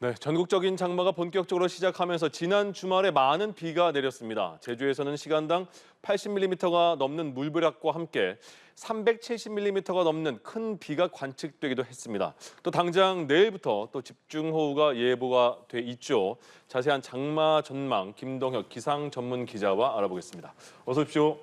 네, 전국적인 장마가 본격적으로 시작하면서 지난 주말에 많은 비가 내렸습니다. 제주에서는 시간당 80mm가 넘는 물벼락과 함께 370mm가 넘는 큰 비가 관측되기도 했습니다. 또 당장 내일부터 또 집중호우가 예보가 돼 있죠. 자세한 장마 전망 김동혁 기상 전문 기자와 알아보겠습니다. 어서 오십시오.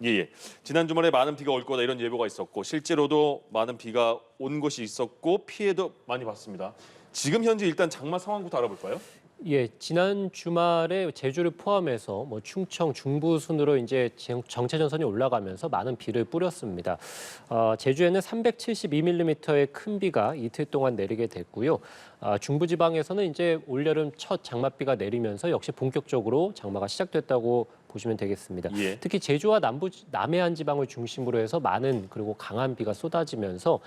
예. 지난 주말에 많은 비가 올 거다 이런 예보가 있었고 실제로도 많은 비가 온 곳이 있었고 피해도 많이 봤습니다. 지금 현재 일단 장마 상황부터 알아볼까요? 예, 지난 주말에 제주를 포함해서 충청 중부 순으로 이제 정체 전선이 올라가면서 많은 비를 뿌렸습니다. 제주에는 372mm의 큰 비가 이틀 동안 내리게 됐고요. 중부 지방에서는 이제 올여름 첫 장맛비가 내리면서 역시 본격적으로 장마가 시작됐다고 보시면 되겠습니다. 예. 특히 제주와 남해안 지방을 중심으로 해서 많은 그리고 강한 비가 쏟아지면서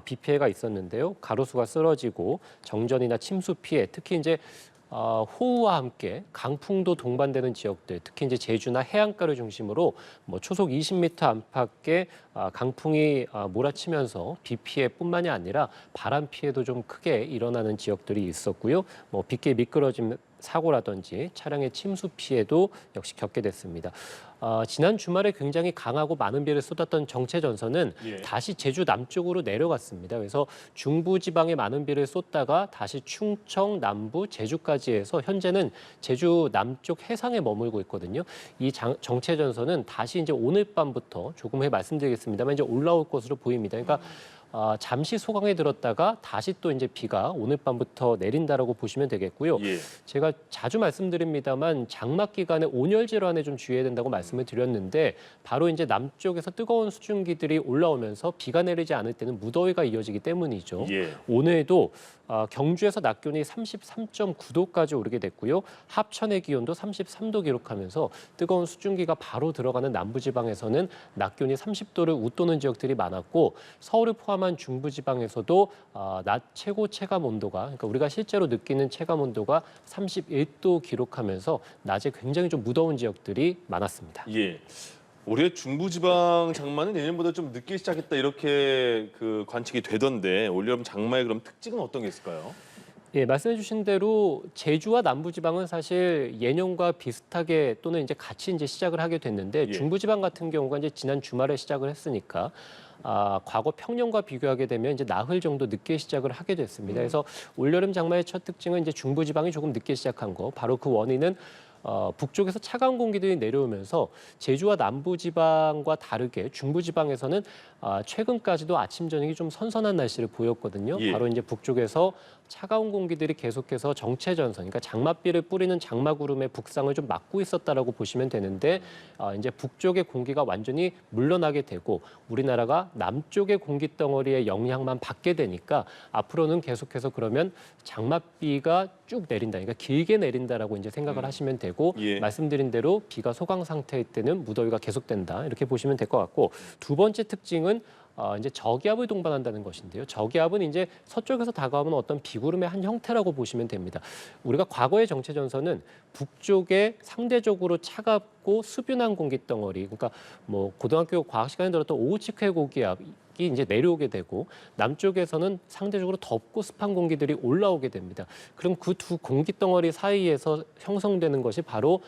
비 피해가 있었는데요. 가로수가 쓰러지고 정전이나 침수 피해, 특히 이제 호우와 함께 강풍도 동반되는 지역들, 특히 이제 제주나 해안가를 중심으로 초속 20m 안팎의 강풍이 몰아치면서 비 피해뿐만이 아니라 바람 피해도 좀 크게 일어나는 지역들이 있었고요. 빗길 미끄러짐 사고라든지 차량의 침수 피해도 역시 겪게 됐습니다. 지난 주말에 굉장히 강하고 많은 비를 쏟았던 정체 전선은 예. 다시 제주 남쪽으로 내려갔습니다. 그래서 중부 지방에 많은 비를 쏟다가 다시 충청, 남부, 제주까지 해서 현재는 제주 남쪽 해상에 머물고 있거든요. 이 정체 전선은 다시 이제 오늘 밤부터 조금 후에 말씀드리겠습니다만 이제 올라올 것으로 보입니다. 그러니까 잠시 소강에 들었다가 다시 또 이제 비가 오늘 밤부터 내린다라고 보시면 되겠고요. 예. 제가 자주 말씀드립니다만 장마 기간에 온열 질환에 좀 주의해야 된다고 말씀을 드렸는데 바로 이제 남쪽에서 뜨거운 수증기들이 올라오면서 비가 내리지 않을 때는 무더위가 이어지기 때문이죠. 예. 오늘도 경주에서 낮 기온이 33.9도까지 오르게 됐고요. 합천의 기온도 33도 기록하면서 뜨거운 수증기가 바로 들어가는 남부지방에서는 낮 기온이 30도를 웃도는 지역들이 많았고 서울을 포함한 중부지방에서도 낮 최고 체감 온도가 그러니까 우리가 실제로 느끼는 체감 온도가 31도 기록하면서 낮에 굉장히 좀 무더운 지역들이 많았습니다. 예. 올해 중부지방 장마는 예년보다 좀 늦게 시작했다 이렇게 관측이 되던데 올여름 장마의 그럼 특징은 어떤 게 있을까요? 예, 말씀해 주신 대로 제주와 남부지방은 사실 예년과 비슷하게 또는 이제 같이 이제 시작을 하게 됐는데 예. 중부지방 같은 경우가 이제 지난 주말에 시작을 했으니까 과거 평년과 비교하게 되면 이제 나흘 정도 늦게 시작을 하게 됐습니다. 그래서 올여름 장마의 첫 특징은 이제 중부지방이 조금 늦게 시작한 거, 바로 그 원인은 북쪽에서 차가운 공기들이 내려오면서 제주와 남부지방과 다르게 중부지방에서는 최근까지도 아침 저녁이 좀 선선한 날씨를 보였거든요. 예. 바로 이제 북쪽에서 차가운 공기들이 계속해서 정체전선, 그러니까 장맛비를 뿌리는 장마구름의 북상을 좀 막고 있었다라고 보시면 되는데 이제 북쪽의 공기가 완전히 물러나게 되고 우리나라가 남쪽의 공기 덩어리의 영향만 받게 되니까 앞으로는 계속해서 그러면 장맛비가 쭉 내린다, 그러니까 길게 내린다라고 이제 생각을 하시면 되고 예. 말씀드린 대로 비가 소강 상태일 때는 무더위가 계속된다 이렇게 보시면 될 것 같고 두 번째 특징은 이제 저기압을 동반한다는 것인데요. 저기압은 이제 서쪽에서 다가오는 어떤 비구름의 한 형태라고 보시면 됩니다. 우리가 과거의 정체 전선은 북쪽에 상대적으로 차갑고 수분한 공기 덩어리, 그러니까 고등학교 과학 시간에 들었던 오후치크의 고기압 이 이제 내려오게 되고 남쪽에서는 상대적으로 덥고 습한 공기들이 올라오게 됩니다. 그럼 그 두 공기 덩어리 사이에서 형성되는 것이 바로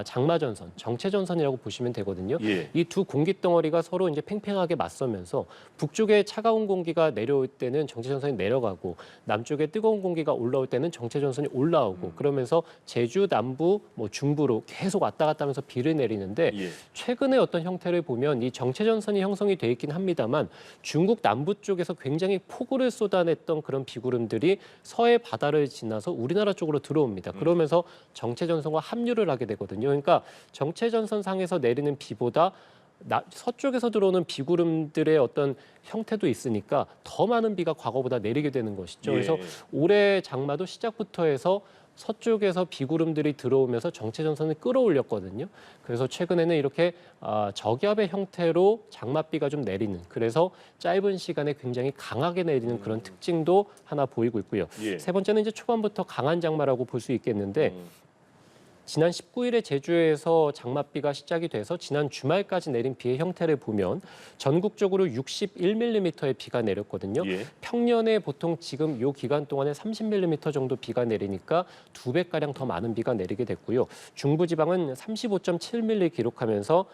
장마전선, 정체전선이라고 보시면 되거든요. 예. 이 두 공기 덩어리가 서로 이제 팽팽하게 맞서면서 북쪽에 차가운 공기가 내려올 때는 정체전선이 내려가고 남쪽에 뜨거운 공기가 올라올 때는 정체전선이 올라오고 그러면서 제주 남부, 중부로 계속 왔다 갔다 하면서 비를 내리는데 예. 최근의 어떤 형태를 보면 이 정체전선이 형성이 돼 있긴 합니다만 중국 남부 쪽에서 굉장히 폭우를 쏟아냈던 그런 비구름들이 서해 바다를 지나서 우리나라 쪽으로 들어옵니다. 그러면서 정체전선과 합류를 하게 되거든요. 그러니까 정체전선 상에서 내리는 비보다 서쪽에서 들어오는 비구름들의 어떤 형태도 있으니까 더 많은 비가 과거보다 내리게 되는 것이죠. 예. 그래서 올해 장마도 시작부터 해서 서쪽에서 비구름들이 들어오면서 정체전선을 끌어올렸거든요. 그래서 최근에는 이렇게 저기압의 형태로 장맛비가 좀 내리는, 그래서 짧은 시간에 굉장히 강하게 내리는 그런 특징도 하나 보이고 있고요. 예. 세 번째는 이제 초반부터 강한 장마라고 볼 수 있겠는데 지난 19일에 제주에서 장맛비가 시작이 돼서 지난 주말까지 내린 비의 형태를 보면 전국적으로 61mm의 비가 내렸거든요. 예. 평년에 보통 지금 이 기간 동안에 30mm 정도 비가 내리니까 2배가량 더 많은 비가 내리게 됐고요. 중부지방은 35.7mm 기록하면서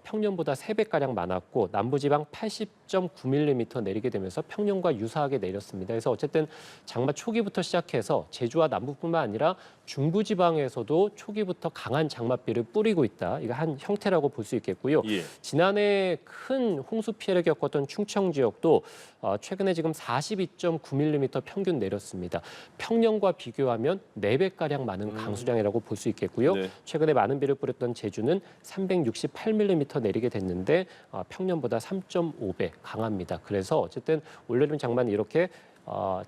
평년보다 3배가량 많았고 남부지방 80.9mm 내리게 되면서 평년과 유사하게 내렸습니다. 그래서 어쨌든 장마 초기부터 시작해서 제주와 남부뿐만 아니라 중부지방에서도 초기부터 강한 장맛비를 뿌리고 있다. 이거 한 형태라고 볼 수 있겠고요. 예. 지난해 큰 홍수 피해를 겪었던 충청 지역도 최근에 지금 42.9mm 평균 내렸습니다. 평년과 비교하면 4배가량 많은 강수량이라고 볼 수 있겠고요. 네. 최근에 많은 비를 뿌렸던 제주는 368mm 내리게 됐는데 평년보다 3.5배 강합니다. 그래서 어쨌든 올여름 장마는 이렇게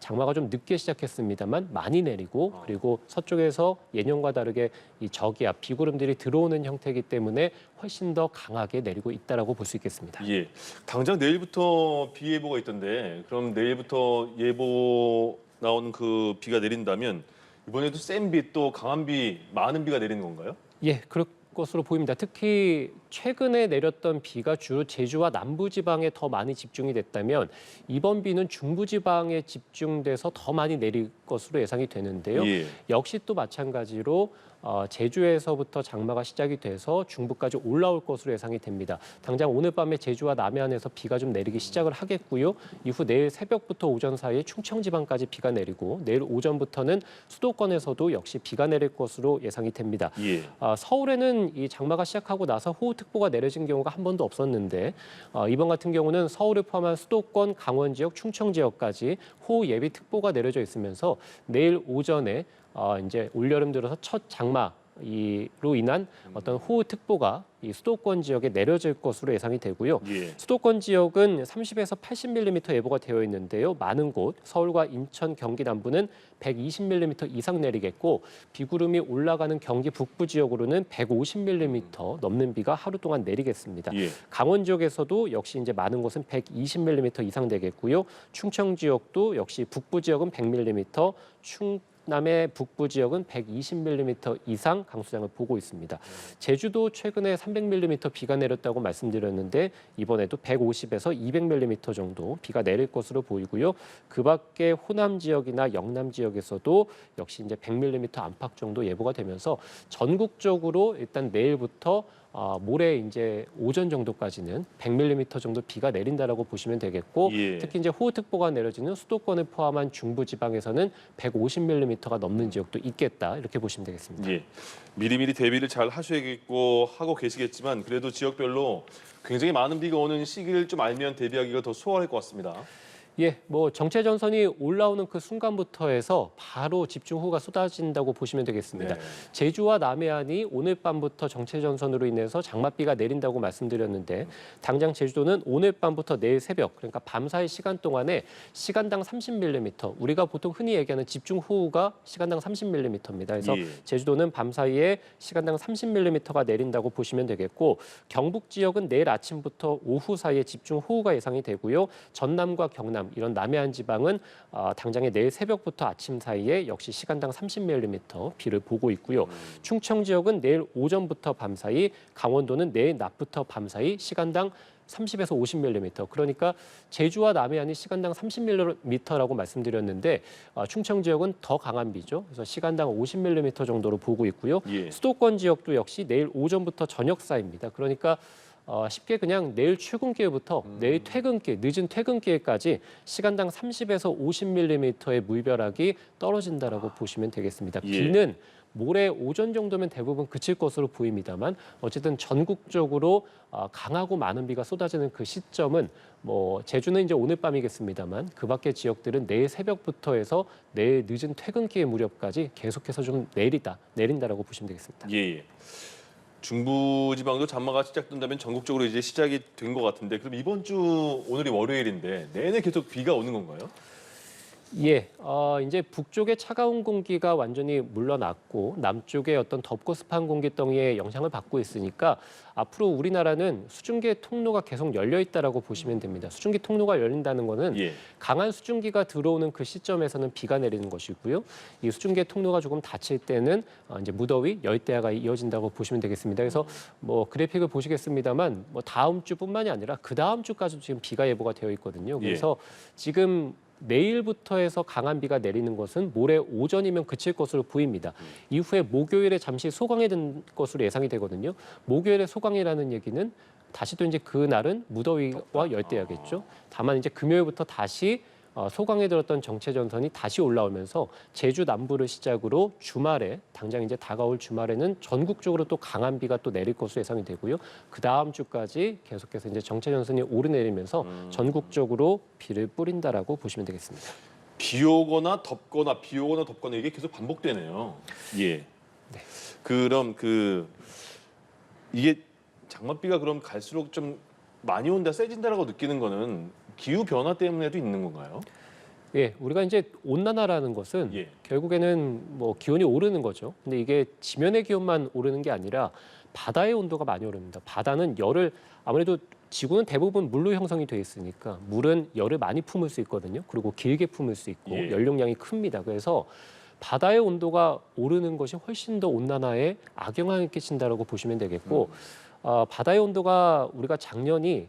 장마가 좀 늦게 시작했습니다만 많이 내리고 그리고 서쪽에서 예년과 다르게 이 저기압, 비구름들이 들어오는 형태이기 때문에 훨씬 더 강하게 내리고 있다라고 볼 수 있겠습니다. 예. 당장 내일부터 비 예보가 있던데 그럼 내일부터 예보 나오는 그 비가 내린다면 이번에도 센 비 또 강한 비, 많은 비가 내리는 건가요? 예, 그럴 것으로 보입니다. 특히 최근에 내렸던 비가 주로 제주와 남부지방에 더 많이 집중이 됐다면 이번 비는 중부지방에 집중돼서 더 많이 내릴 것으로 예상이 되는데요. 예. 역시 또 마찬가지로 제주에서부터 장마가 시작이 돼서 중부까지 올라올 것으로 예상이 됩니다. 당장 오늘 밤에 제주와 남해안에서 비가 좀 내리기 시작을 하겠고요. 이후 내일 새벽부터 오전 사이에 충청지방까지 비가 내리고 내일 오전부터는 수도권에서도 역시 비가 내릴 것으로 예상이 됩니다. 예. 서울에는 이 장마가 시작하고 나서 호우특보가 내려진 경우가 한 번도 없었는데 이번 같은 경우는 서울을 포함한 수도권, 강원 지역, 충청 지역까지 호우 예비 특보가 내려져 있으면서 내일 오전에 이제 올여름 들어서 첫 장마로 인한 어떤 호우특보가 이 수도권 지역에 내려질 것으로 예상이 되고요. 예. 수도권 지역은 30에서 80mm 예보가 되어 있는데요. 많은 곳, 서울과 인천, 경기 남부는 120mm 이상 내리겠고 비구름이 올라가는 경기 북부 지역으로는 150mm 넘는 비가 하루 동안 내리겠습니다. 예. 강원 지역에서도 역시 이제 많은 곳은 120mm 이상 되겠고요. 충청 지역도 역시 북부 지역은 100mm, 남해 북부 지역은 120mm 이상 강수량을 보고 있습니다. 제주도 최근에 300mm 비가 내렸다고 말씀드렸는데 이번에도 150에서 200mm 정도 비가 내릴 것으로 보이고요. 그 밖에 호남 지역이나 영남 지역에서도 역시 이제 100mm 안팎 정도 예보가 되면서 전국적으로 일단 내일부터 모레 이제 오전 정도까지는 100mm 정도 비가 내린다라고 보시면 되겠고 예. 특히 이제 호우특보가 내려지는 수도권을 포함한 중부지방에서는 150mm가 넘는 지역도 있겠다 이렇게 보시면 되겠습니다. 예. 미리미리 대비를 잘 하셔야겠고 하고 계시겠지만 그래도 지역별로 굉장히 많은 비가 오는 시기를 좀 알면 대비하기가 더 수월할 것 같습니다. 예, 뭐 정체 전선이 올라오는 그 순간부터 해서 바로 집중호우가 쏟아진다고 보시면 되겠습니다. 네. 제주와 남해안이 오늘 밤부터 정체 전선으로 인해서 장맛비가 내린다고 말씀드렸는데 당장 제주도는 오늘 밤부터 내일 새벽 그러니까 밤사이 시간 동안에 시간당 30mm 우리가 보통 흔히 얘기하는 집중호우가 시간당 30mm입니다. 그래서 예. 제주도는 밤사이에 시간당 30mm가 내린다고 보시면 되겠고 경북 지역은 내일 아침부터 오후 사이에 집중호우가 예상이 되고요. 전남과 경남 이런 남해안 지방은 당장에 내일 새벽부터 아침 사이에 역시 시간당 30mm 비를 보고 있고요. 충청 지역은 내일 오전부터 밤 사이, 강원도는 내일 낮부터 밤 사이 시간당 30에서 50mm. 그러니까 제주와 남해안이 시간당 30mm라고 말씀드렸는데 충청 지역은 더 강한 비죠. 그래서 시간당 50mm 정도로 보고 있고요. 예. 수도권 지역도 역시 내일 오전부터 저녁 사이입니다. 그러니까 쉽게 그냥 내일 출근길부터 내일 퇴근길, 늦은 퇴근길까지 시간당 30에서 50mm의 물벼락이 떨어진다라고 보시면 되겠습니다. 예. 비는 모레 오전 정도면 대부분 그칠 것으로 보입니다만 어쨌든 전국적으로 강하고 많은 비가 쏟아지는 그 시점은 뭐 제주는 이제 오늘 밤이겠습니다만 그 밖의 지역들은 내일 새벽부터 해서 내일 늦은 퇴근길 무렵까지 계속해서 좀 내린다라고 보시면 되겠습니다. 예. 중부지방도 장마가 시작된다면 전국적으로 이제 시작이 된 것 같은데 그럼 이번 주 오늘이 월요일인데 내내 계속 비가 오는 건가요? 예, 이제 북쪽의 차가운 공기가 완전히 물러났고 남쪽의 어떤 덥고 습한 공기덩이의 영향을 받고 있으니까 앞으로 우리나라는 수증기의 통로가 계속 열려 있다라고 보시면 됩니다. 수증기 통로가 열린다는 거는 예. 강한 수증기가 들어오는 그 시점에서는 비가 내리는 것이고요. 이 수증기의 통로가 조금 닫힐 때는 이제 무더위, 열대야가 이어진다고 보시면 되겠습니다. 그래서 뭐 그래픽을 보시겠습니다만 뭐 다음 주뿐만이 아니라 그 다음 주까지도 지금 비가 예보가 되어 있거든요. 그래서 지금 내일부터 해서 강한 비가 내리는 것은 모레 오전이면 그칠 것으로 보입니다. 이후에 목요일에 잠시 소강이 된 것으로 예상이 되거든요. 목요일에 소강이라는 얘기는 다시 또 이제 그날은 무더위와 열대야겠죠. 다만 이제 금요일부터 다시 소강에 들었던 정체 전선이 다시 올라오면서 제주 남부를 시작으로 주말에 당장 이제 다가올 주말에는 전국적으로 또 강한 비가 또 내릴 것으로 예상이 되고요. 그 다음 주까지 계속해서 이제 정체 전선이 오르내리면서 전국적으로 비를 뿌린다라고 보시면 되겠습니다. 비 오거나 덥거나 이게 계속 반복되네요. 예. 네. 그럼 이게 장맛비가 그럼 갈수록 좀 많이 온다, 세진다라고 느끼는 거는 기후 변화 때문에도 있는 건가요? 예, 우리가 이제 온난화라는 것은 예. 결국에는 뭐 기온이 오르는 거죠. 근데 이게 지면의 기온만 오르는 게 아니라 바다의 온도가 많이 오릅니다. 바다는 열을 아무래도 지구는 대부분 물로 형성이 돼 있으니까 물은 열을 많이 품을 수 있거든요. 그리고 길게 품을 수 있고 예. 연료량이 큽니다. 그래서 바다의 온도가 오르는 것이 훨씬 더 온난화에 악영향을 끼친다라고 보시면 되겠고 바다의 온도가 우리가 작년이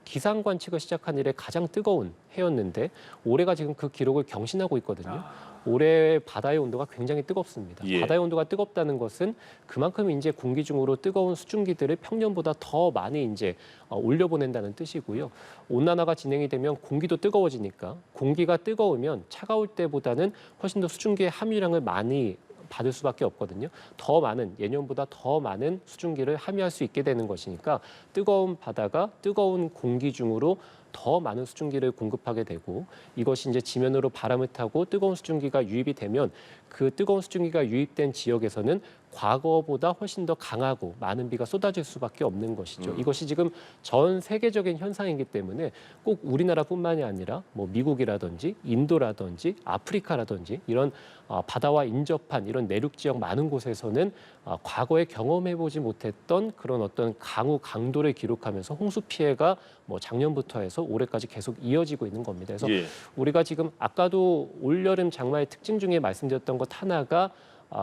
기상 관측을 시작한 이래 가장 뜨거운 해였는데 올해가 지금 그 기록을 경신하고 있거든요. 올해 바다의 온도가 굉장히 뜨겁습니다. 예. 바다의 온도가 뜨겁다는 것은 그만큼 이제 공기 중으로 뜨거운 수증기들을 평년보다 더 많이 이제 올려보낸다는 뜻이고요. 온난화가 진행이 되면 공기도 뜨거워지니까 공기가 뜨거우면 차가울 때보다는 훨씬 더 수증기의 함유량을 많이 받을 수밖에 없거든요. 더 많은 예년보다 더 많은 수증기를 함유할 수 있게 되는 것이니까 뜨거운 바다가 뜨거운 공기 중으로 더 많은 수증기를 공급하게 되고 이것이 이제 지면으로 바람을 타고 뜨거운 수증기가 유입이 되면 그 뜨거운 수증기가 유입된 지역에서는 과거보다 훨씬 더 강하고 많은 비가 쏟아질 수밖에 없는 것이죠. 이것이 지금 전 세계적인 현상이기 때문에 꼭 우리나라뿐만이 아니라 뭐 미국이라든지 인도라든지 아프리카라든지 이런 바다와 인접한 이런 내륙 지역 많은 곳에서는 과거에 경험해보지 못했던 그런 어떤 강도를 기록하면서 홍수 피해가 뭐 작년부터 해서 올해까지 계속 이어지고 있는 겁니다. 그래서 예. 우리가 지금 아까도 올여름 장마의 특징 중에 말씀드렸던 것 하나가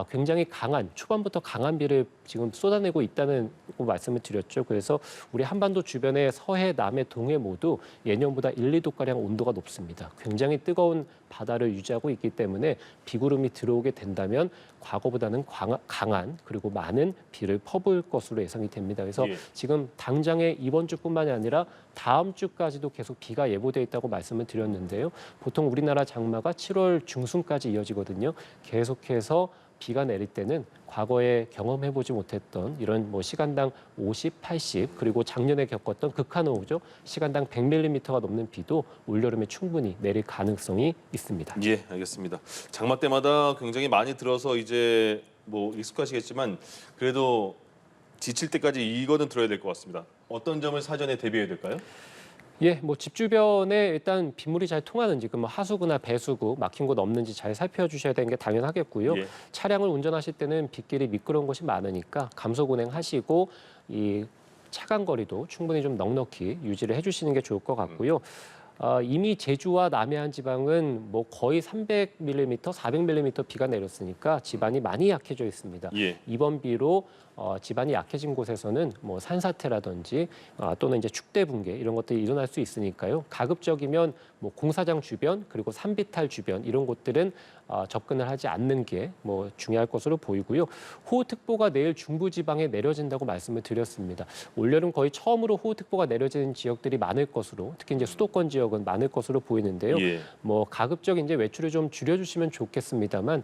굉장히 강한 초반부터 강한 비를 지금 쏟아내고 있다는 말씀을 드렸죠. 그래서 우리 한반도 주변의 서해, 남해, 동해 모두 예년보다 1, 2도가량 온도가 높습니다. 굉장히 뜨거운 바다를 유지하고 있기 때문에 비구름이 들어오게 된다면 과거보다는 강한 그리고 많은 비를 퍼부을 것으로 예상이 됩니다. 그래서 예. 지금 당장에 이번 주뿐만이 아니라 다음 주까지도 계속 비가 예보돼 있다고 말씀을 드렸는데요. 보통 우리나라 장마가 7월 중순까지 이어지거든요. 계속해서 비가 내릴 때는 과거에 경험해보지 못했던 이런 뭐 시간당 50, 80 그리고 작년에 겪었던 극한호우죠. 시간당 100mm가 넘는 비도 올여름에 충분히 내릴 가능성이 있습니다. 예, 알겠습니다. 장마 때마다 굉장히 많이 들어서 이제 뭐 익숙하시겠지만 그래도 지칠 때까지 이거는 들어야 될 것 같습니다. 어떤 점을 사전에 대비해야 될까요? 예, 뭐 집 주변에 일단 빗물이 잘 통하는지, 그 뭐 하수구나 배수구 막힌 곳 없는지 잘 살펴주셔야 되는 게 당연하겠고요. 예. 차량을 운전하실 때는 빗길이 미끄러운 곳이 많으니까 감속 운행하시고 이 차간 거리도 충분히 좀 넉넉히 유지를 해주시는 게 좋을 것 같고요. 이미 제주와 남해안 지방은 뭐 거의 300mm, 400mm 비가 내렸으니까 지반이 많이 약해져 있습니다. 예. 이번 비로 지반이 약해진 곳에서는 뭐 산사태라든지 또는 이제 축대 붕괴 이런 것들이 일어날 수 있으니까요. 가급적이면 뭐 공사장 주변 그리고 산비탈 주변 이런 곳들은 접근을 하지 않는 게 뭐 중요할 것으로 보이고요. 호우특보가 내일 중부지방에 내려진다고 말씀을 드렸습니다. 올여름 거의 처음으로 호우특보가 내려지는 지역들이 많을 것으로 특히 이제 수도권 지역은 많을 것으로 보이는데요. 예. 뭐 가급적 이제 외출을 좀 줄여주시면 좋겠습니다만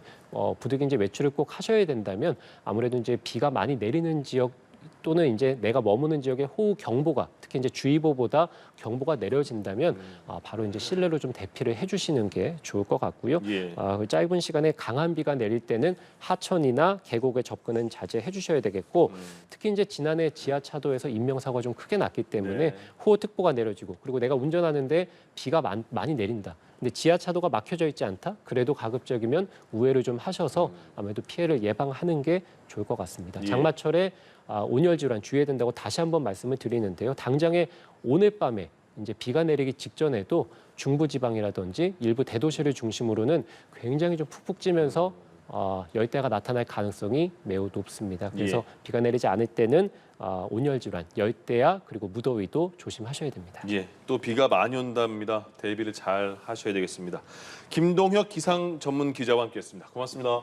부득이 이제 외출을 꼭 하셔야 된다면 아무래도 이제 비가 많이 내리는 지역도 또는 이제 내가 머무는 지역에 호우 경보가 특히 이제 주의보보다 경보가 내려진다면 바로 이제 실내로 좀 대피를 해주시는 게 좋을 것 같고요. 예. 그 짧은 시간에 강한 비가 내릴 때는 하천이나 계곡에 접근은 자제해 주셔야 되겠고 특히 이제 지난해 지하차도에서 인명사고가 좀 크게 났기 때문에 네. 호우특보가 내려지고 그리고 내가 운전하는데 비가 많이 내린다. 근데 지하차도가 막혀져 있지 않다? 그래도 가급적이면 우회를 좀 하셔서 아무래도 피해를 예방하는 게 좋을 것 같습니다. 예. 장마철에 온열 질환 주의해야 된다고 다시 한번 말씀을 드리는데요. 당장에 오늘 밤에 이제 비가 내리기 직전에도 중부지방이라든지 일부 대도시를 중심으로는 굉장히 좀 푹푹 찌면서 열대가 나타날 가능성이 매우 높습니다. 그래서 예. 비가 내리지 않을 때는 온열 질환, 열대야 그리고 무더위도 조심하셔야 됩니다. 예, 또 비가 많이 온답니다. 대비를 잘 하셔야 되겠습니다. 김동혁 기상 전문 기자와 함께했습니다. 고맙습니다.